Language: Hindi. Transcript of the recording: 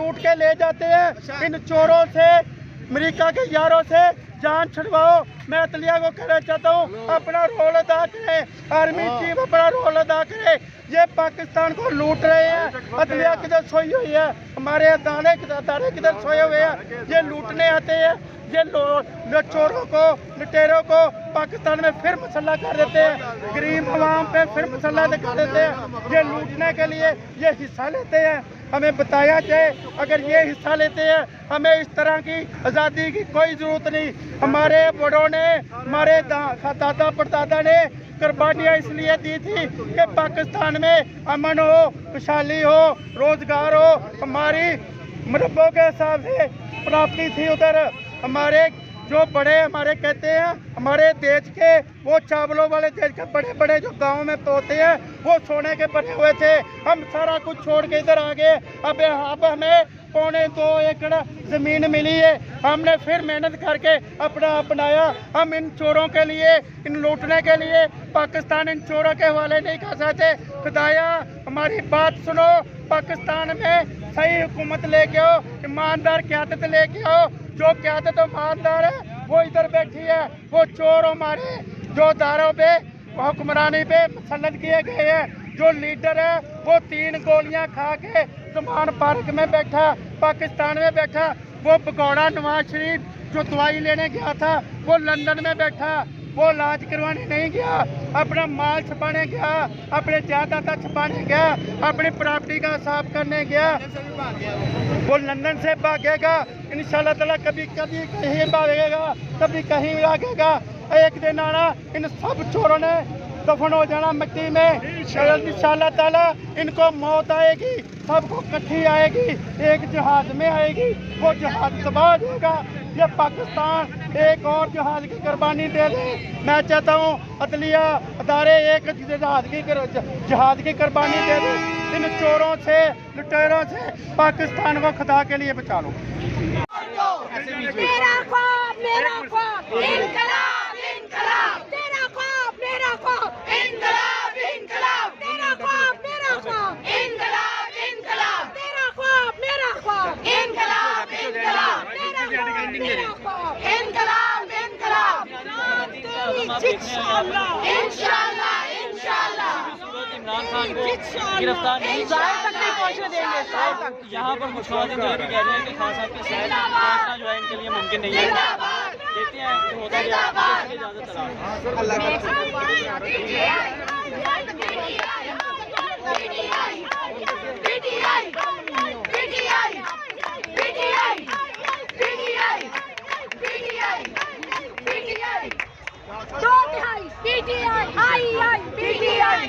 लूट के ले जाते हैं। इन चोरों से, अमेरिका के यारों से जान छुड़वाओ। मैं अदलिया को कहना चाहता हूँ अपना रोल अदा करे, आर्मी चीफ अपना रोल अदा करे। ये पाकिस्तान को लूट रहे हैं। अदलिया किधर सोई हुई है, हमारे अदारे किधर सोए हुए हैं। ये लूटने आते हैं, ये चोरों को, लुटेरों को पाकिस्तान में फिर मसल्ला कर देते हैं, गरीब आवाम पे फिर मसल्ला दिखा देते हैं। ये लूटने के लिए ये हिस्सा लेते हैं। हमें बताया जाए, अगर ये हिस्सा लेते हैं हमें इस तरह की आज़ादी की कोई ज़रूरत नहीं। हमारे बड़ों ने, हमारे दादा परदादा ने कुर्बानियाँ इसलिए दी थी कि पाकिस्तान में अमन हो, खुशहाली हो, रोज़गार हो। हमारी मुरब्बों के हिसाब से प्राप्ति थी उधर। हमारे जो बड़े हमारे कहते हैं, हमारे देश के वो चावलों वाले देश के बड़े बड़े जो गांव में होते हैं वो सोने के बने हुए थे। हम सारा कुछ छोड़ के इधर आ गए। अब हमें 2.25 एकड़ ज़मीन मिली है। हमने फिर मेहनत करके अपना अपनाया। हम इन चोरों के लिए, इन लूटने के लिए पाकिस्तान इन चोरों के हवाले नहीं कर सकते। खुदाया हमारी बात सुनो, पाकिस्तान में सही हुकूमत लेके आओ, ईमानदार क़यादत लेके आओ। जो क़यादत ईमानदार है वो इधर बैठी है। वो चोर हमारे जो दारों पे हुक्मरानी पे मुसल्लत किए गए हैं। जो लीडर है वो 3 गोलियां खा के ज़मान पार्क में बैठा, पाकिस्तान में बैठा। वो भगौड़ा नवाज शरीफ जो दवाई लेने गया था वो लंदन में बैठा, वो इलाज करवाने नहीं गया, अपना माल छुपाने गया, अपने जायदाद छुपाने गया, अपनी प्रॉपर्टी का हिसाब करने गया। वो लंदन से भागेगा इंशाल्लाह ताला, कभी कभी कहीं भागेगा, कभी कहीं भागेगा। एक दिन आना इन सब चोरों ने दफन हो जाना मिट्टी में इंशाल्लाह ताला। इनको मौत आएगी, सबको इकट्ठी आएगी, एक जहाज में आएगी, वो जहाज तबाह हो जाएगा। ये पाकिस्तान एक और जहाज की कुर्बानी दे दे। मैं चाहता हूँ अदलिया अदारे एक जहाज की कुर्बानी दे दे। इन चोरों से, लुटेरों से पाकिस्तान को खुदा के लिए बचा लो। मेरा ख्वाब, मेरा ख्वाब, इनकलाब, इनकलाब। तेरा ख्वाब, मेरा ख्वाब, इनकलाब, इनकलाब। तेरा ख्वाब, मेरा ख्वाब, इनकलाब, इनकलाब। तेरा ख्वाब, मेरा ख्वाब, इनकलाब, इनकलाब। तेरा ख्वाब, मेरा ख्वाब, इनकलाब, इनकलाब। इंशाल्लाह, इंशाल्लाह, इंशाल्लाह। इमरान खान को गिरफ्तार नहीं पहुंचने देंगे। यहाँ पर मुख्यमंत्री जो कह रहे हैं कि खान साहब के शहर पहुंचना जो है इनके लिए मुमकिन नहीं है। देखते हैं जो होता है। PTI, PTI, PTI।